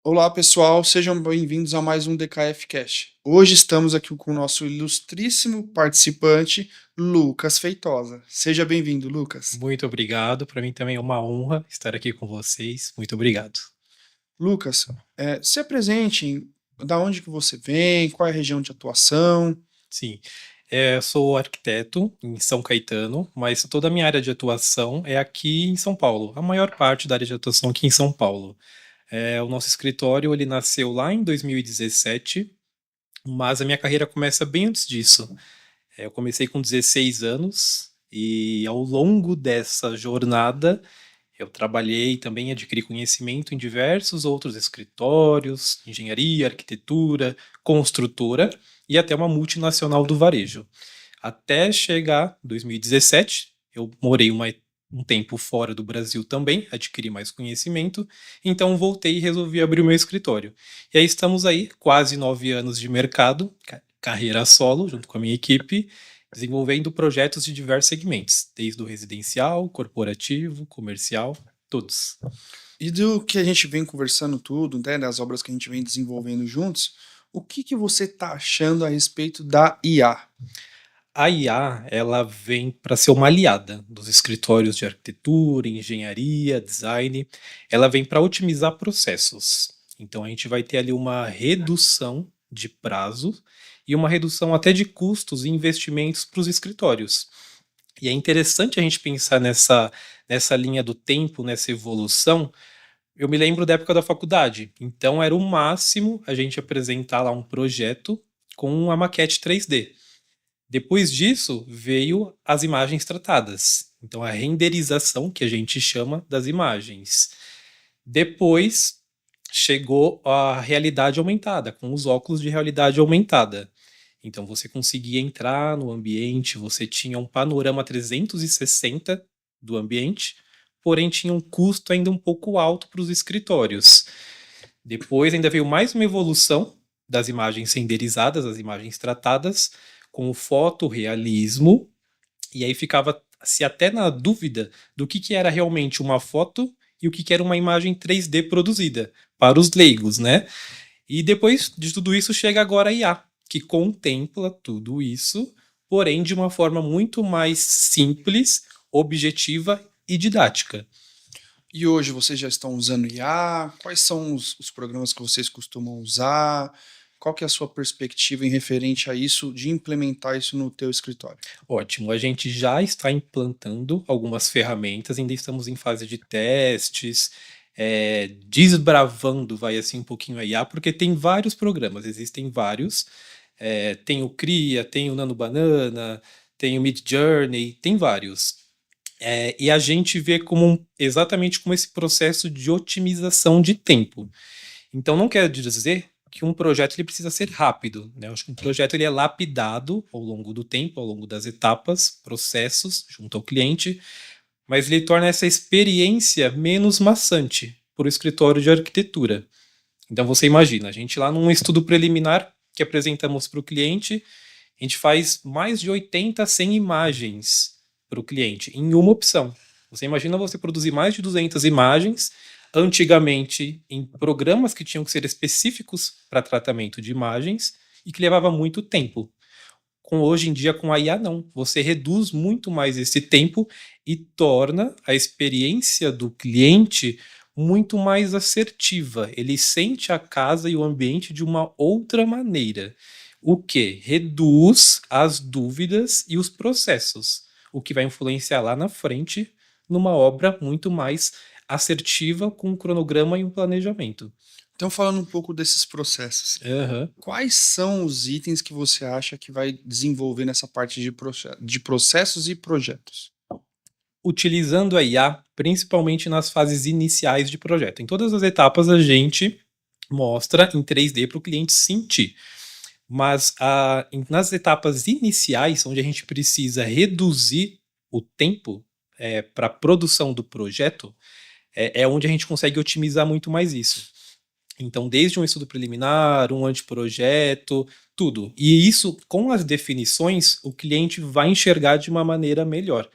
Olá pessoal, sejam bem-vindos a mais um DKF Cast. Hoje estamos aqui com o nosso ilustríssimo participante, Lucas Feitosa. Seja bem-vindo, Lucas. Muito obrigado, para mim também é uma honra estar aqui com vocês. Muito obrigado. Lucas, se apresente, da onde que você vem, qual é a região de atuação? Sim, eu sou arquiteto em São Caetano, mas toda a minha área de atuação é aqui em São Paulo. A maior parte da área de atuação aqui em São Paulo. O nosso escritório ele nasceu lá em 2017, mas a minha carreira começa bem antes disso. Eu comecei com 16 anos e ao longo dessa jornada eu trabalhei também, adquiri conhecimento em diversos outros escritórios, engenharia, arquitetura, construtora e até uma multinacional do varejo. Até chegar 2017, eu morei um tempo fora do Brasil também, adquiri mais conhecimento, então voltei e resolvi abrir o meu escritório. E aí estamos aí, quase 9 anos de mercado, carreira solo, junto com a minha equipe, desenvolvendo projetos de diversos segmentos, desde o residencial, corporativo, comercial, todos. E do que a gente vem conversando tudo, né, das obras que a gente vem desenvolvendo juntos, o que você está achando a respeito da IA? A IA, ela vem para ser uma aliada dos escritórios de arquitetura, engenharia, design. Ela vem para otimizar processos. Então a gente vai ter ali uma redução de prazo e uma redução até de custos e investimentos para os escritórios. E é interessante a gente pensar nessa linha do tempo, nessa evolução. Eu me lembro da época da faculdade. Então era o máximo a gente apresentar lá um projeto com uma maquete 3D. Depois disso, veio as imagens tratadas. Então, a renderização, que a gente chama das imagens. Depois, chegou a realidade aumentada, com os óculos de realidade aumentada. Então, você conseguia entrar no ambiente, você tinha um panorama 360 do ambiente, porém tinha um custo ainda um pouco alto para os escritórios. Depois, ainda veio mais uma evolução das imagens renderizadas, as imagens tratadas, com o fotorrealismo, e aí ficava-se até na dúvida do que era realmente uma foto e o que era uma imagem 3D produzida, para os leigos, né? E depois de tudo isso chega agora a IA, que contempla tudo isso, porém de uma forma muito mais simples, objetiva e didática. E hoje vocês já estão usando IA? Quais são os programas que vocês costumam usar? Qual que é a sua perspectiva em referente a isso, de implementar isso no teu escritório? Ótimo, a gente já está implantando algumas ferramentas, ainda estamos em fase de testes, desbravando, vai assim, um pouquinho a IA, porque tem vários programas, existem vários. Tem o Cria, tem o Nano Banana, tem o Midjourney, tem vários. E a gente vê exatamente como esse processo de otimização de tempo. Então não quer dizer que um projeto ele precisa ser rápido, né? Eu acho que um projeto ele é lapidado ao longo do tempo, ao longo das etapas, processos junto ao cliente, mas ele torna essa experiência menos maçante para o escritório de arquitetura. Então você imagina, a gente lá num estudo preliminar que apresentamos para o cliente, a gente faz mais de 80 a 100 imagens para o cliente em uma opção. Você imagina você produzir mais de 200 imagens, antigamente em programas que tinham que ser específicos para tratamento de imagens e que levava muito tempo. Hoje em dia, com a IA, não. Você reduz muito mais esse tempo e torna a experiência do cliente muito mais assertiva. Ele sente a casa e o ambiente de uma outra maneira. O que reduz as dúvidas e os processos, o que vai influenciar lá na frente numa obra muito mais assertiva, com um cronograma e um planejamento. Então, falando um pouco desses processos, Uhum. quais são os itens que você acha que vai desenvolver nessa parte de processos e projetos? Utilizando a IA, principalmente nas fases iniciais de projeto. Em todas as etapas, a gente mostra em 3D para o cliente sentir. Mas nas etapas iniciais, onde a gente precisa reduzir o tempo para a produção do projeto, é onde a gente consegue otimizar muito mais isso. Então, desde um estudo preliminar, um anteprojeto, tudo. E isso, com as definições, o cliente vai enxergar de uma maneira melhor.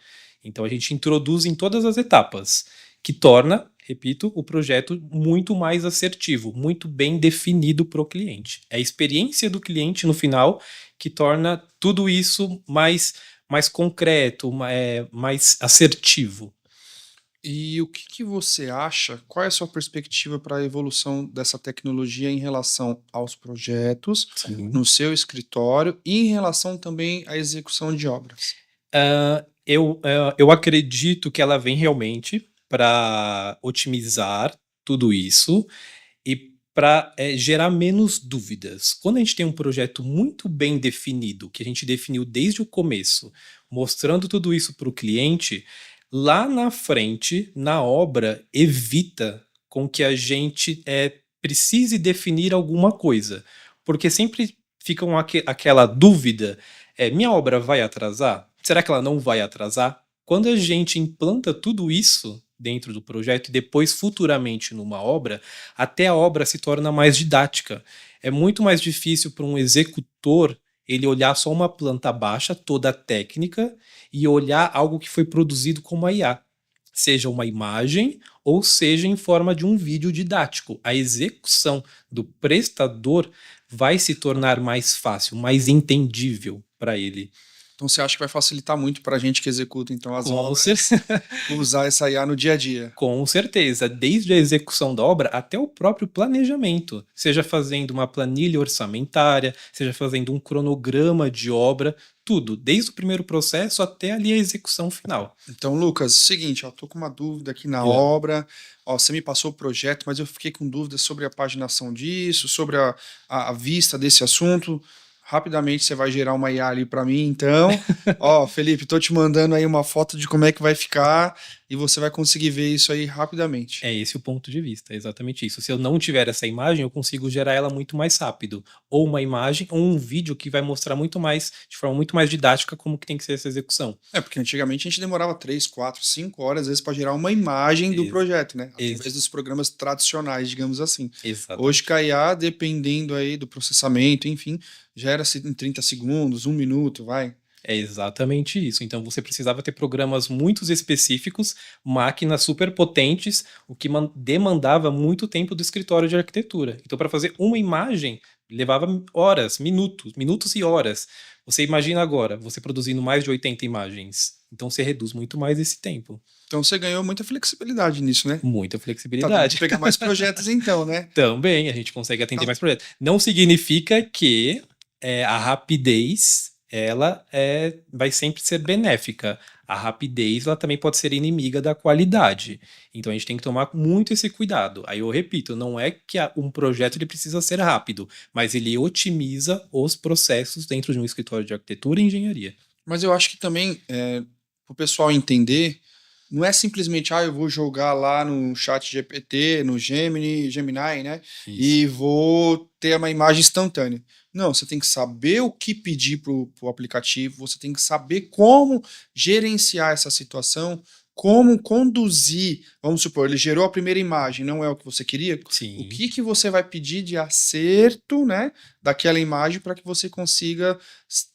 Então a gente introduz em todas as etapas, que torna, repito, o projeto muito mais assertivo, muito bem definido para o cliente. É a experiência do cliente no final que torna tudo isso mais concreto, mais assertivo. E o que você acha? Qual é a sua perspectiva para a evolução dessa tecnologia em relação aos projetos Sim. no seu escritório e em relação também à execução de obras? Eu acredito que ela vem realmente para otimizar tudo isso e para gerar menos dúvidas. Quando a gente tem um projeto muito bem definido, que a gente definiu desde o começo, mostrando tudo isso para o cliente, lá na frente, na obra, evita com que a gente precise definir alguma coisa. Porque sempre fica aquela dúvida: minha obra vai atrasar? Será que ela não vai atrasar? Quando a gente implanta tudo isso dentro do projeto e depois futuramente numa obra, até a obra se torna mais didática. É muito mais difícil para um executor ele olhar só uma planta baixa, toda técnica, e olhar algo que foi produzido com uma IA, seja uma imagem ou seja em forma de um vídeo didático. A execução do prestador vai se tornar mais fácil, mais entendível para ele. Então você acha que vai facilitar muito para a gente que executa então as Com obras usar essa IA no dia a dia? Com certeza, desde a execução da obra até o próprio planejamento, seja fazendo uma planilha orçamentária, seja fazendo um cronograma de obra, tudo, desde o primeiro processo até ali a execução final. Então, Lucas, seguinte, ó, tô com uma dúvida aqui na É. obra. Ó, você me passou o projeto, mas eu fiquei com dúvidas sobre a paginação disso, sobre a vista desse assunto. Rapidamente você vai gerar uma IA ali para mim, então. Ó, Felipe, tô te mandando aí uma foto de como é que vai ficar e você vai conseguir ver isso aí rapidamente. É esse o ponto de vista, é exatamente isso. Se eu não tiver essa imagem, eu consigo gerar ela muito mais rápido. Ou uma imagem, ou um vídeo que vai mostrar muito mais, de forma muito mais didática, como que tem que ser essa execução. É, porque antigamente a gente demorava 3, 4, 5 horas, às vezes, para gerar uma imagem do Ex- projeto, né? ex- Através dos programas tradicionais, digamos assim. Hoje, Exatamente. com a IA, dependendo aí do processamento, enfim, gera-se em 30 segundos, 1 minuto, vai. É exatamente isso. Então você precisava ter programas muito específicos, máquinas super potentes, o que demandava muito tempo do escritório de arquitetura. Então, para fazer uma imagem, levava horas, minutos e horas. Você imagina agora, você produzindo mais de 80 imagens. Então você reduz muito mais esse tempo. Então você ganhou muita flexibilidade nisso, né? Muita Tá dando flexibilidade. pra pegar mais projetos então, né? Também a gente consegue atender Tá. mais projetos. Não significa que a rapidez ela vai sempre ser benéfica. A rapidez ela também pode ser inimiga da qualidade. Então a gente tem que tomar muito esse cuidado. Aí eu repito, não é que um projeto ele precisa ser rápido, mas ele otimiza os processos dentro de um escritório de arquitetura e engenharia. Mas eu acho que também, o pessoal entender, não é simplesmente, eu vou jogar lá no chat GPT, no Gemini, né? Isso. E vou ter uma imagem instantânea. Não, você tem que saber o que pedir pro aplicativo, você tem que saber como gerenciar essa situação, como conduzir. Vamos supor, ele gerou a primeira imagem, não é o que você queria? Sim. O que você vai pedir de acerto, né, daquela imagem para que você consiga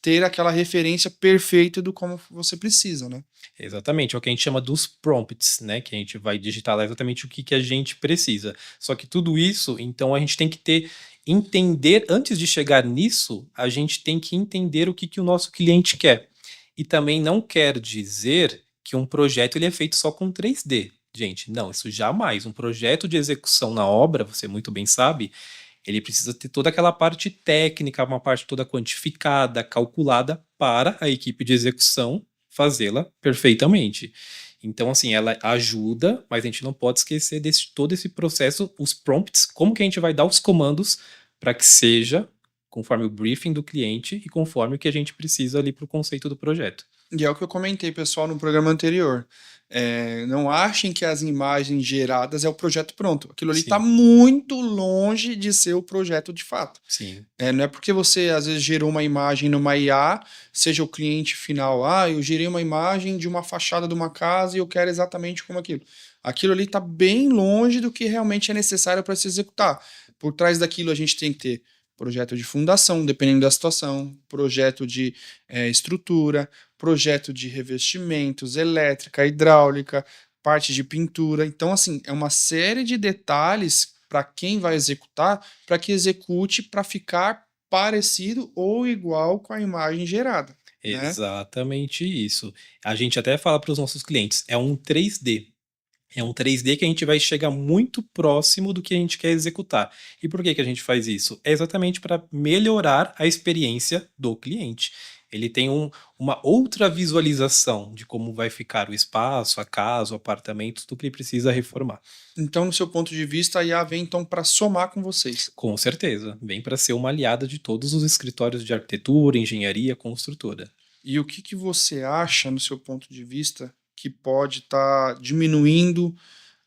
ter aquela referência perfeita do como você precisa, né? Exatamente, é o que a gente chama dos prompts, né? Que a gente vai digitar lá exatamente o que a gente precisa. Só que tudo isso, então, a gente tem que entender, antes de chegar nisso, a gente tem que entender o que o nosso cliente quer. E também não quer dizer que um projeto ele é feito só com 3D. Gente, não, isso jamais. Um projeto de execução na obra, você muito bem sabe, ele precisa ter toda aquela parte técnica, uma parte toda quantificada, calculada para a equipe de execução fazê-la perfeitamente. Então, assim, ela ajuda, mas a gente não pode esquecer todo esse processo, os prompts, como que a gente vai dar os comandos para que seja conforme o briefing do cliente e conforme o que a gente precisa ali para o conceito do projeto. E é o que eu comentei, pessoal, no programa anterior. Não achem que as imagens geradas é o projeto pronto. Aquilo ali Sim. está muito longe de ser o projeto de fato. Sim. Não é porque você, às vezes, gerou uma imagem numa IA, seja o cliente final, eu gerei uma imagem de uma fachada de uma casa e eu quero exatamente como aquilo. Aquilo ali está bem longe do que realmente é necessário para se executar. Por trás daquilo a gente tem que ter projeto de fundação, dependendo da situação, projeto de estrutura, projeto de revestimentos, elétrica, hidráulica, parte de pintura. Então, assim, é uma série de detalhes para quem vai executar, para que execute para ficar parecido ou igual com a imagem gerada, né? Exatamente isso. A gente até fala para os nossos clientes, é um 3D. É um 3D que a gente vai chegar muito próximo do que a gente quer executar. E por que que a gente faz isso? É exatamente para melhorar a experiência do cliente. Ele tem uma outra visualização de como vai ficar o espaço, a casa, o apartamento, do que ele precisa reformar. Então, no seu ponto de vista, a IA vem então para somar com vocês. Com certeza. Vem para ser uma aliada de todos os escritórios de arquitetura, engenharia, construtora. E o que que você acha, no seu ponto de vista, que pode estar diminuindo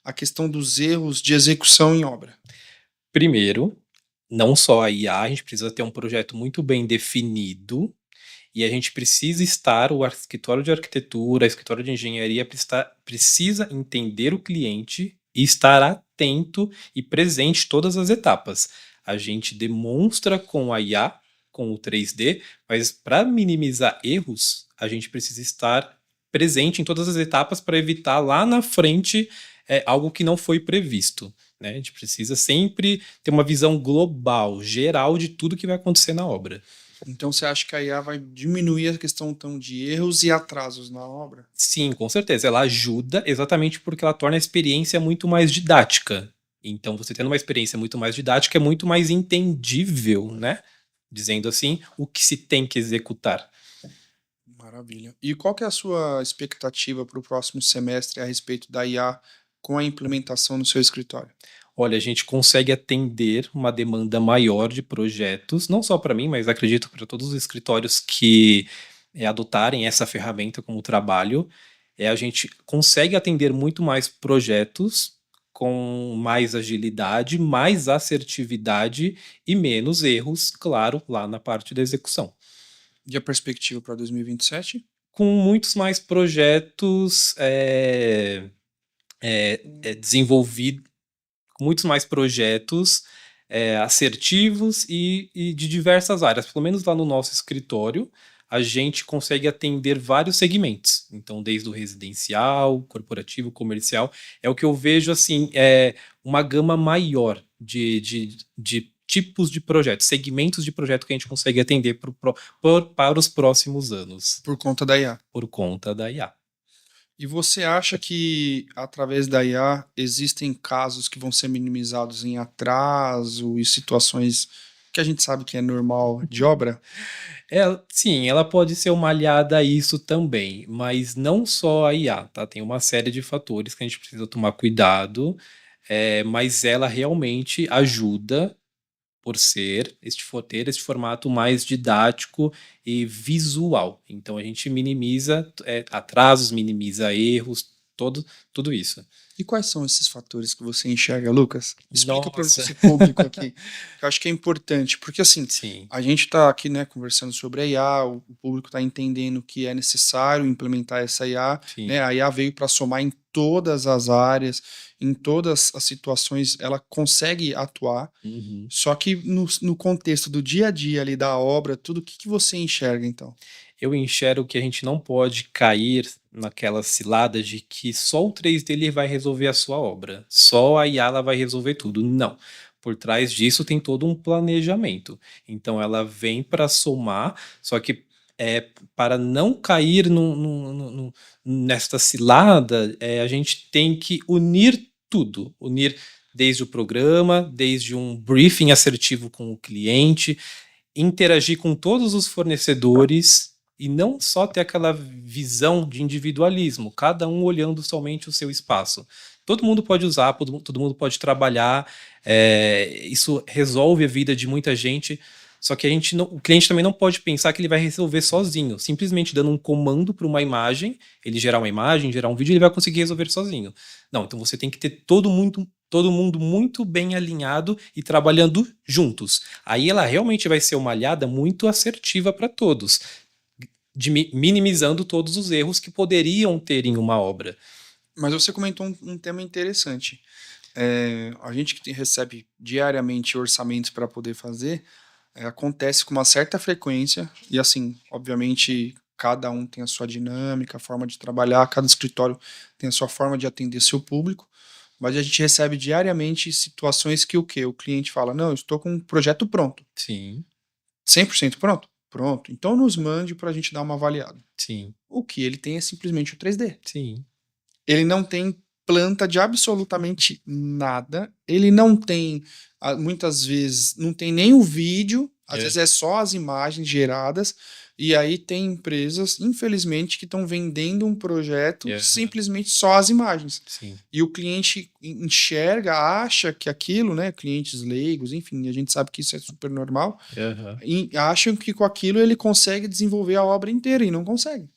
a questão dos erros de execução em obra? Primeiro, não só a IA, a gente precisa ter um projeto muito bem definido e a gente precisa estar, o escritório de arquitetura, o escritório de engenharia precisa entender o cliente e estar atento e presente em todas as etapas. A gente demonstra com a IA, com o 3D, mas para minimizar erros, a gente precisa estar presente em todas as etapas para evitar lá na frente algo que não foi previsto. Né? A gente precisa sempre ter uma visão global, geral de tudo que vai acontecer na obra. Então, você acha que a IA vai diminuir a questão então, de erros e atrasos na obra? Sim, com certeza. Ela ajuda exatamente porque ela torna a experiência muito mais didática. Então, você tendo uma experiência muito mais didática, é muito mais entendível, né? Dizendo assim, o que se tem que executar. Maravilha. E qual que é a sua expectativa para o próximo semestre a respeito da IA com a implementação no seu escritório? Olha, a gente consegue atender uma demanda maior de projetos, não só para mim, mas acredito para todos os escritórios que adotarem essa ferramenta como trabalho. A gente consegue atender muito mais projetos com mais agilidade, mais assertividade e menos erros, claro, lá na parte da execução. E a perspectiva para 2027? Com muitos mais projetos desenvolvidos, com muitos mais projetos assertivos e de diversas áreas. Pelo menos lá no nosso escritório, a gente consegue atender vários segmentos. Então, desde o residencial, corporativo, comercial, é o que eu vejo assim, uma gama maior de tipos de projetos, segmentos de projeto que a gente consegue atender para os próximos anos. Por conta da IA. Por conta da IA. E você acha que, através da IA, existem casos que vão ser minimizados em atraso e situações que a gente sabe que é normal de obra? Sim, ela pode ser uma aliada a isso também, mas não só a IA, tá? Tem uma série de fatores que a gente precisa tomar cuidado, mas ela realmente ajuda por ter este formato mais didático e visual. Então a gente minimiza atrasos, minimiza erros, tudo isso. E quais são esses fatores que você enxerga, Lucas? Explica para o Nossa. nosso público aqui, que eu acho que é importante, porque assim, Sim. a gente está aqui, né, conversando sobre a IA, o público está entendendo que é necessário implementar essa IA, Sim. né, a IA veio para somar em todas as áreas, em todas as situações, ela consegue atuar, Uhum. só que no contexto do dia a dia ali da obra, tudo, o que, que você enxerga então? Eu enxergo que a gente não pode cair naquela cilada de que só o 3D ele vai resolver a sua obra, só a IA ela vai resolver tudo. Não. Por trás disso tem todo um planejamento. Então ela vem para somar, só que para não cair nesta cilada, a gente tem que unir tudo. Unir desde o programa, desde um briefing assertivo com o cliente, interagir com todos os fornecedores e não só ter aquela visão de individualismo, cada um olhando somente o seu espaço. Todo mundo pode usar, todo mundo pode trabalhar, isso resolve a vida de muita gente, só que o cliente também não pode pensar que ele vai resolver sozinho, simplesmente dando um comando para uma imagem, ele gerar uma imagem, gerar um vídeo, ele vai conseguir resolver sozinho. Não, então você tem que ter todo mundo muito bem alinhado e trabalhando juntos. Aí ela realmente vai ser uma aliada muito assertiva para todos, minimizando todos os erros que poderiam ter em uma obra. Mas você comentou um tema interessante. A gente que recebe diariamente orçamentos para poder fazer, acontece com uma certa frequência, e assim, obviamente, cada um tem a sua dinâmica, a forma de trabalhar, cada escritório tem a sua forma de atender seu público, mas a gente recebe diariamente situações que o quê? O cliente fala, não, eu estou com um projeto pronto, Sim, 100% pronto? Pronto, então nos mande para a gente dar uma avaliada. sim, O que ele tem é simplesmente o 3D. sim. Ele não tem planta de absolutamente nada. Ele não tem, muitas vezes, não tem nem o vídeo, às É, vezes é só as imagens geradas. E aí tem empresas, infelizmente, que estão vendendo um projeto é, simplesmente só as imagens. sim. E o cliente enxerga, acha que aquilo, né? Clientes leigos, enfim, a gente sabe que isso é super normal. Aham. E acham que com aquilo ele consegue desenvolver a obra inteira e não consegue.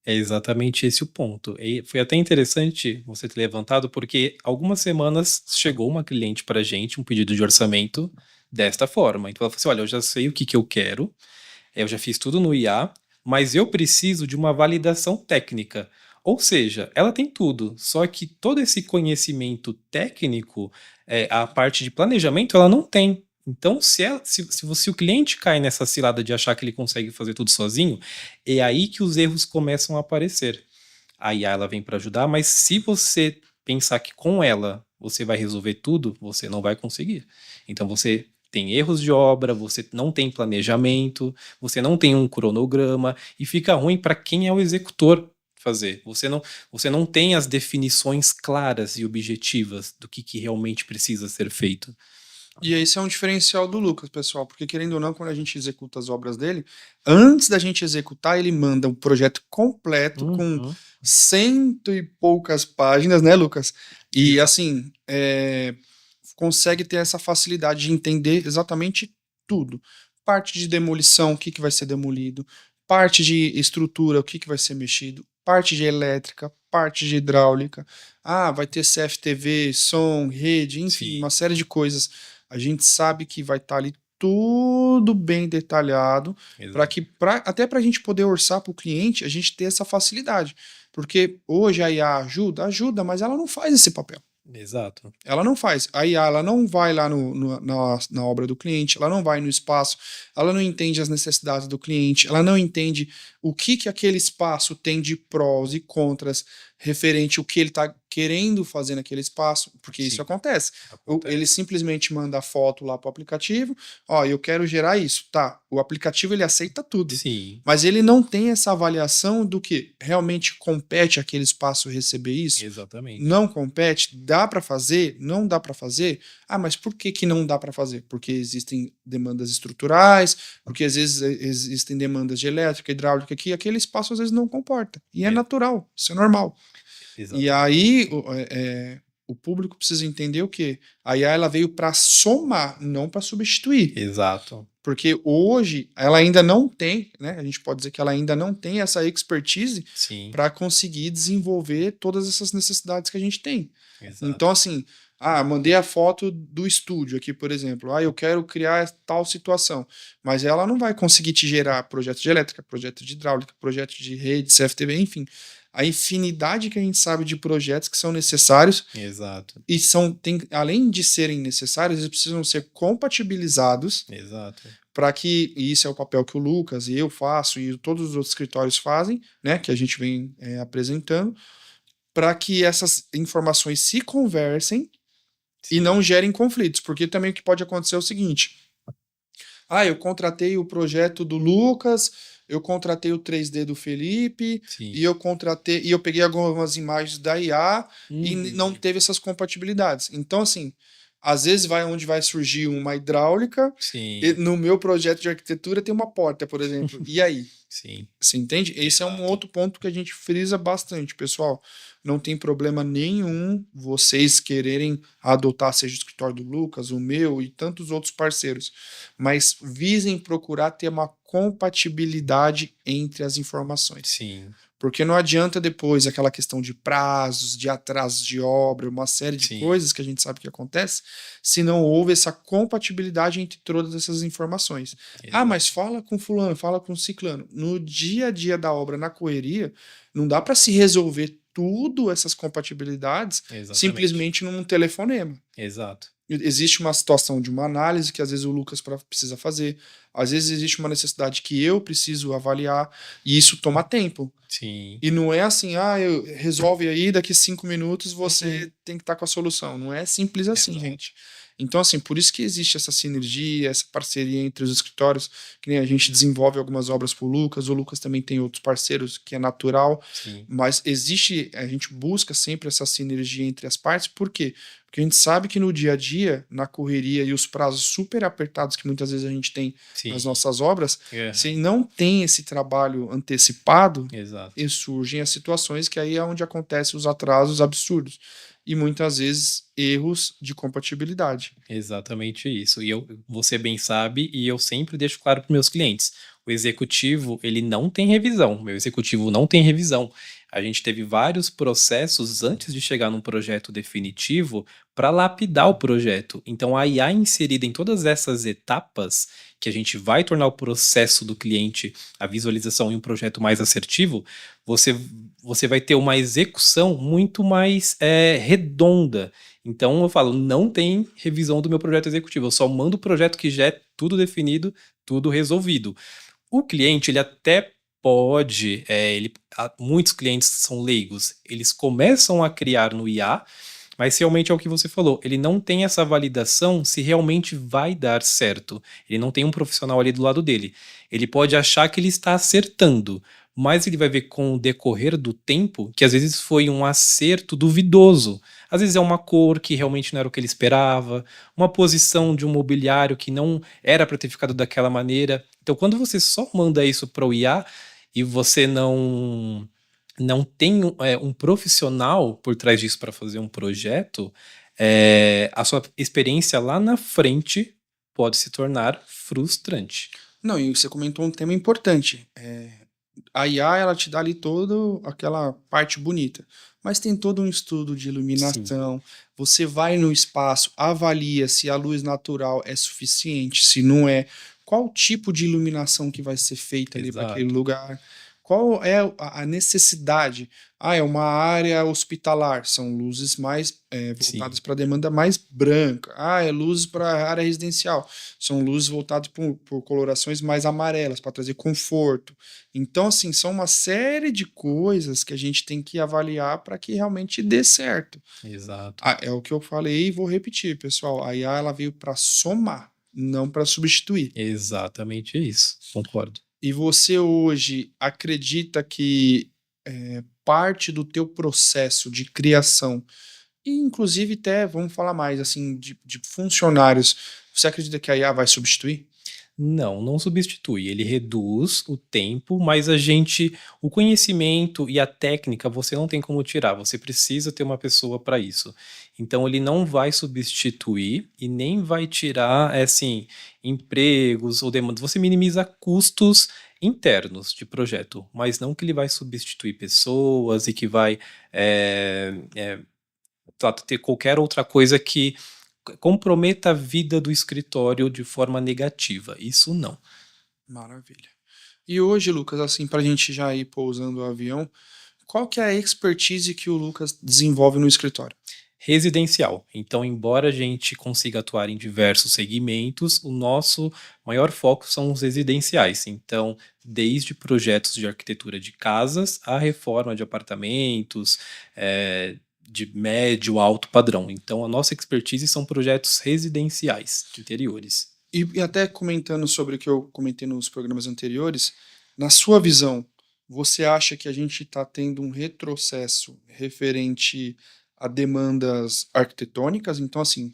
É exatamente esse o ponto. E foi até interessante você ter levantado, porque algumas semanas chegou uma cliente para gente, um pedido de orçamento desta forma. Então ela falou assim: olha, eu já sei o que, que eu quero, eu já fiz tudo no IA, mas eu preciso de uma validação técnica. Ou seja, ela tem tudo, só que todo esse conhecimento técnico, a parte de planejamento, ela não tem. Então, se o cliente cai nessa cilada de achar que ele consegue fazer tudo sozinho, é aí que os erros começam a aparecer. A IA ela vem para ajudar, mas se você pensar que com ela você vai resolver tudo, você não vai conseguir. Então você tem erros de obra, você não tem planejamento, você não tem um cronograma e fica ruim para quem é o executor fazer. Você não tem as definições claras e objetivas do que realmente precisa ser feito. E esse é um diferencial do Lucas, pessoal, porque querendo ou não, quando a gente executa as obras dele, antes da gente executar, ele manda um projeto completo com Uhum. cento e poucas páginas, né, Lucas? E Exato. assim, consegue ter essa facilidade de entender exatamente tudo. Parte de demolição, o que, que vai ser demolido, parte de estrutura, o que, que vai ser mexido, parte de elétrica, parte de hidráulica. Ah, vai ter CFTV, som, rede, enfim, Sim, uma série de coisas. A gente sabe que vai estar ali tudo bem detalhado para exato. que até para a gente poder orçar para o cliente, a gente ter essa facilidade. Porque hoje a IA ajuda, mas ela não faz esse papel. Exato. Ela não faz. A IA ela não vai lá na obra do cliente, ela não vai no espaço, ela não entende as necessidades do cliente, ela não entende o que aquele espaço tem de prós e contras referente ao que ele está querendo fazer naquele espaço, porque isso Sim, acontece. Ele acontece. simplesmente manda a foto lá para o aplicativo, ó, eu quero gerar isso, tá? O aplicativo ele aceita tudo, Sim, mas ele não tem essa avaliação do que realmente compete aquele espaço receber isso. exatamente. Não compete, dá para fazer, não dá para fazer. Ah, mas por que não dá para fazer? Porque existem demandas estruturais, porque às vezes existem demandas de elétrica, hidráulica, que aquele espaço às vezes não comporta. E é É, natural, isso é normal. E exatamente. aí o público precisa entender o quê? A IA ela veio para somar, não para substituir. Exato. Porque hoje ela ainda não tem, né? A gente pode dizer que ela ainda não tem essa expertise Sim, para conseguir desenvolver todas essas necessidades que a gente tem. Então, exato. assim, mandei a foto do estúdio aqui, por exemplo. Eu quero criar tal situação. Mas ela não vai conseguir te gerar projeto de elétrica, projeto de hidráulica, projeto de rede, CFTV, enfim. A infinidade que a gente sabe de projetos que são necessários Exato. e além de serem necessários, eles precisam ser compatibilizados Exato. para que, e isso é o papel que o Lucas e eu faço e todos os outros escritórios fazem, né, que a gente vem apresentando, para que essas informações se conversem e não Sim, gerem conflitos, porque também o que pode acontecer é o seguinte: eu contratei o projeto do Lucas, eu contratei o 3D do Felipe, sim. e eu peguei algumas imagens da IA e não Uhum. teve essas compatibilidades. Então, assim, às vezes onde vai surgir uma hidráulica, e Sim, no meu projeto de arquitetura tem uma porta, por exemplo. E aí? sim. Você entende? Esse é um Exato. outro ponto que a gente frisa bastante, pessoal. Não tem problema nenhum vocês quererem adotar, seja o escritório do Lucas, o meu e tantos outros parceiros, mas visem procurar ter uma compatibilidade entre as informações. Sim, Porque não adianta depois aquela questão de prazos, de atrasos de obra, uma série de sim. coisas que a gente sabe que acontece, se não houve essa compatibilidade entre todas essas informações. Mas Exato. fala com fulano, fala com ciclano. No dia a dia da obra, na correria, não dá para se resolver tudo essas compatibilidades Exatamente. simplesmente num telefonema. Exato. existe uma situação de uma análise que às vezes o Lucas precisa fazer, às vezes existe uma necessidade que eu preciso avaliar, e isso toma tempo. Sim. E não é assim, resolve aí, daqui 5 minutos você tem que estar com a solução. Não é simples assim, Exato. gente. Então, assim, por isso que existe essa sinergia, essa parceria entre os escritórios, que nem a gente desenvolve algumas obras para o Lucas também tem outros parceiros, que é natural, Sim. mas existe, a gente busca sempre essa sinergia entre as partes, por quê? Porque a gente sabe que no dia a dia, na correria e os prazos super apertados que muitas vezes a gente tem nas Sim. nossas obras, É. se não tem esse trabalho antecipado, Exato. e surgem as situações que aí é onde acontecem os atrasos absurdos e muitas vezes erros de compatibilidade. Exatamente isso. E você bem sabe, e eu sempre deixo claro para meus clientes, o executivo, ele não tem revisão. Meu executivo não tem revisão. A gente teve vários processos antes de chegar num projeto definitivo para lapidar o projeto. Então, a IA inserida em todas essas etapas, que a gente vai tornar o processo do cliente, a visualização em um projeto mais assertivo, você vai ter uma execução muito mais redonda. Então eu falo, não tem revisão do meu projeto executivo, eu só mando o projeto que já é tudo definido, tudo resolvido. O cliente, ele até pode, muitos clientes são leigos, eles começam a criar no IA, mas realmente é o que você falou, ele não tem essa validação se realmente vai dar certo. Ele não tem um profissional ali do lado dele. Ele pode achar que ele está acertando, mas ele vai ver com o decorrer do tempo que às vezes foi um acerto duvidoso. Às vezes é uma cor que realmente não era o que ele esperava, uma posição de um mobiliário que não era para ter ficado daquela maneira. Então, quando você só manda isso para o IA e você não tem um profissional por trás disso para fazer um projeto, a sua experiência lá na frente pode se tornar frustrante. Não, e você comentou um tema importante. A IA, ela te dá ali toda aquela parte bonita, mas tem todo um estudo de Sim, iluminação. Você vai no espaço, avalia se a luz natural é suficiente, se não é, qual tipo de iluminação que vai ser feita ali para aquele exato. lugar, qual é a necessidade. É uma área hospitalar, são luzes mais Sim, voltadas para a demanda mais branca. É luzes para a área residencial, são luzes voltadas por colorações mais amarelas, para trazer conforto. Então, assim, são uma série de coisas que a gente tem que avaliar para que realmente dê certo. exato. É o que eu falei e vou repetir, pessoal. A IA ela veio para somar, não para substituir. Exatamente isso. Concordo. E você hoje acredita que parte do teu processo de criação, e inclusive até, vamos falar mais, assim, de funcionários, você acredita que a IA vai substituir? Não, não substitui. Ele reduz o tempo, mas o conhecimento e a técnica você não tem como tirar. Você precisa ter uma pessoa para isso. Então ele não vai substituir e nem vai tirar, assim, empregos ou demandas. Você minimiza custos internos de projeto, mas não que ele vai substituir pessoas e que vai ter qualquer outra coisa que comprometa a vida do escritório de forma negativa. Isso não. Maravilha. E hoje, Lucas, assim, para a gente já ir pousando o avião, qual que é a expertise que o Lucas desenvolve no escritório? Residencial. Então, embora a gente consiga atuar em diversos segmentos, o nosso maior foco são os residenciais. Então, desde projetos de arquitetura de casas a reforma de apartamentos, de médio, alto padrão. Então, a nossa expertise são projetos residenciais de interiores. E até comentando sobre o que eu comentei nos programas anteriores, na sua visão, você acha que a gente está tendo um retrocesso referente a demandas arquitetônicas? Então, assim,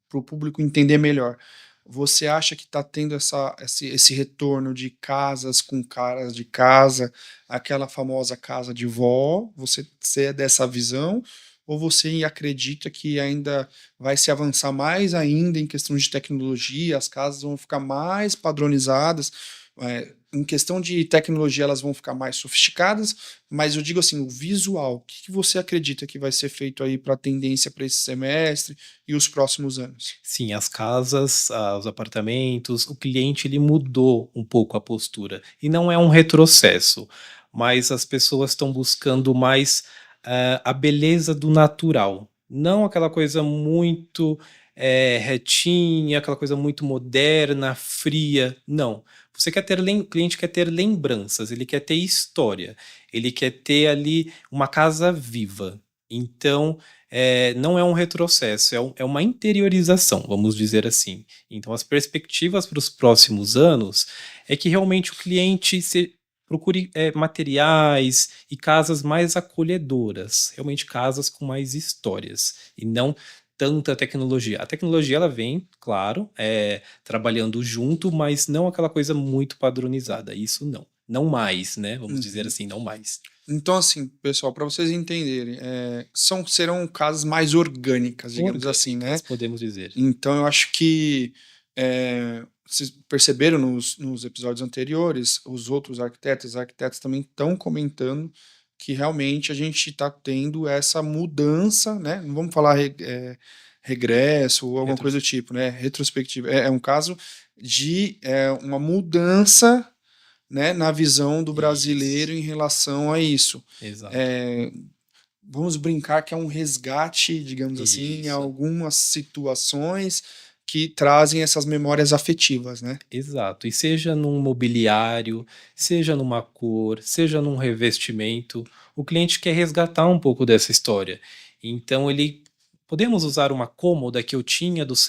para o público entender melhor, você acha que está tendo esse retorno de casas com caras de casa, aquela famosa casa de vó? Você é dessa visão? Ou você acredita que ainda vai se avançar mais ainda em questão de tecnologia, as casas vão ficar mais padronizadas, em questão de tecnologia elas vão ficar mais sofisticadas, mas eu digo assim, o visual, o que você acredita que vai ser feito aí para a tendência para esse semestre e os próximos anos? Sim, as casas, os apartamentos, o cliente ele mudou um pouco a postura. E não é um retrocesso, mas as pessoas estão buscando mais a beleza do natural. Não aquela coisa muito retinha, aquela coisa muito moderna, fria. Não. O cliente quer ter lembranças, ele quer ter história, ele quer ter ali uma casa viva. Então, não é um retrocesso, é uma interiorização, vamos dizer assim. Então, as perspectivas para os próximos anos é que realmente o cliente procure materiais e casas mais acolhedoras, realmente casas com mais histórias, e não tanta tecnologia. A tecnologia ela vem, claro, trabalhando junto, mas não aquela coisa muito padronizada. Isso não. Não mais, né? Vamos dizer assim, não mais. Então, assim, pessoal, para vocês entenderem, serão casas mais orgânicas, digamos assim, né? Podemos dizer. Então, eu acho que vocês perceberam nos episódios anteriores, os outros arquitetos também estão comentando que realmente a gente está tendo essa mudança, né? Não vamos falar regresso ou alguma coisa do tipo, né? Retrospectiva. É um caso de uma mudança, né, na visão do brasileiro em relação a isso. Exato. Vamos brincar que é um resgate, digamos assim, em algumas situações que trazem essas memórias afetivas, né? Exato. E seja num mobiliário, seja numa cor, seja num revestimento, o cliente quer resgatar um pouco dessa história. Então podemos usar uma cômoda que eu tinha dos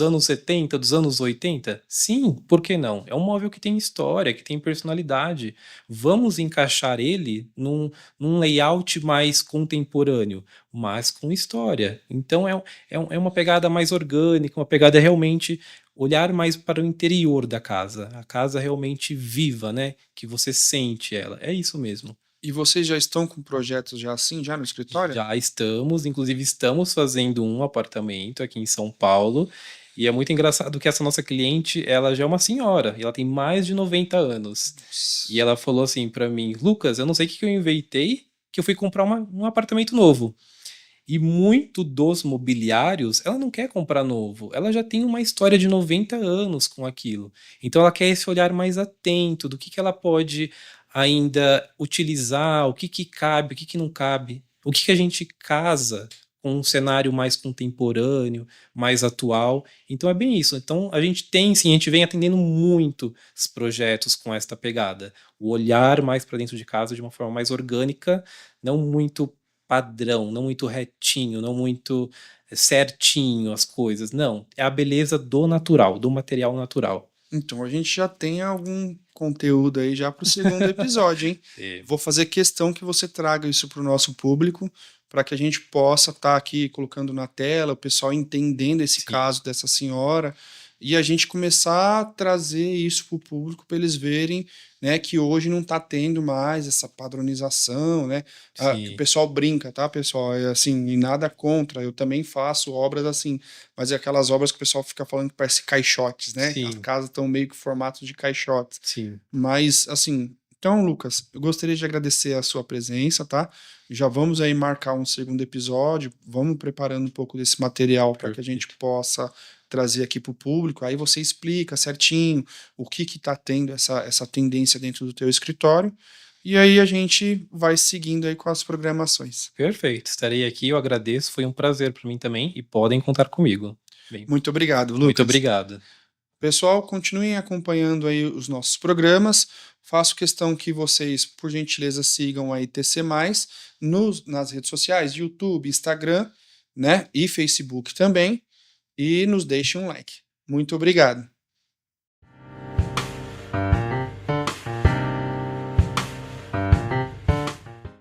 anos 70, dos anos 80? Sim, por que não? É um móvel que tem história, que tem personalidade. Vamos encaixar ele num layout mais contemporâneo, mas com história. Então é uma pegada mais orgânica, uma pegada realmente olhar mais para o interior da casa, a casa realmente viva, né? Que você sente ela. É isso mesmo. E vocês já estão com projetos já assim, já no escritório? Já estamos, inclusive estamos fazendo um apartamento aqui em São Paulo. E é muito engraçado que essa nossa cliente, ela já é uma senhora, e ela tem mais de 90 anos. E ela falou assim para mim: Lucas, eu não sei o que eu inventei, que eu fui comprar um apartamento novo. E muito dos mobiliários, ela não quer comprar novo, ela já tem uma história de 90 anos com aquilo. Então ela quer esse olhar mais atento do que ela pode ainda utilizar, o que cabe, o que não cabe, o que a gente casa com um cenário mais contemporâneo, mais atual. Então é bem isso. Então a gente tem, sim, a gente vem atendendo muito os projetos com esta pegada. O olhar mais para dentro de casa de uma forma mais orgânica, não muito padrão, não muito retinho, não muito certinho as coisas. Não, é a beleza do natural, do material natural. Então a gente já tem algum conteúdo aí já para o segundo episódio, hein? Vou fazer questão que você traga isso para o nosso público, para que a gente possa estar aqui colocando na tela, o pessoal entendendo esse caso dessa senhora, e a gente começar a trazer isso para o público para eles verem, né, que hoje não está tendo mais essa padronização, né? Que o pessoal brinca, tá, pessoal? É assim, e nada contra, eu também faço obras assim, mas é aquelas obras que o pessoal fica falando que parece caixotes, né? As casas estão meio que formato de caixotes. Sim. Mas, assim, então, Lucas, eu gostaria de agradecer a sua presença, tá? Já vamos aí marcar um segundo episódio, vamos preparando um pouco desse material para que a gente possa trazer aqui para o público. Aí você explica certinho o que está tendo essa tendência dentro do teu escritório. E aí a gente vai seguindo aí com as programações. Perfeito, estarei aqui, eu agradeço, foi um prazer para mim também e podem contar comigo. Muito obrigado, Lucas. Muito obrigado. Pessoal, continuem acompanhando aí os nossos programas. Faço questão que vocês, por gentileza, sigam aí TC+, nas redes sociais, YouTube, Instagram, né, e Facebook também, e nos deixem um like. Muito obrigado.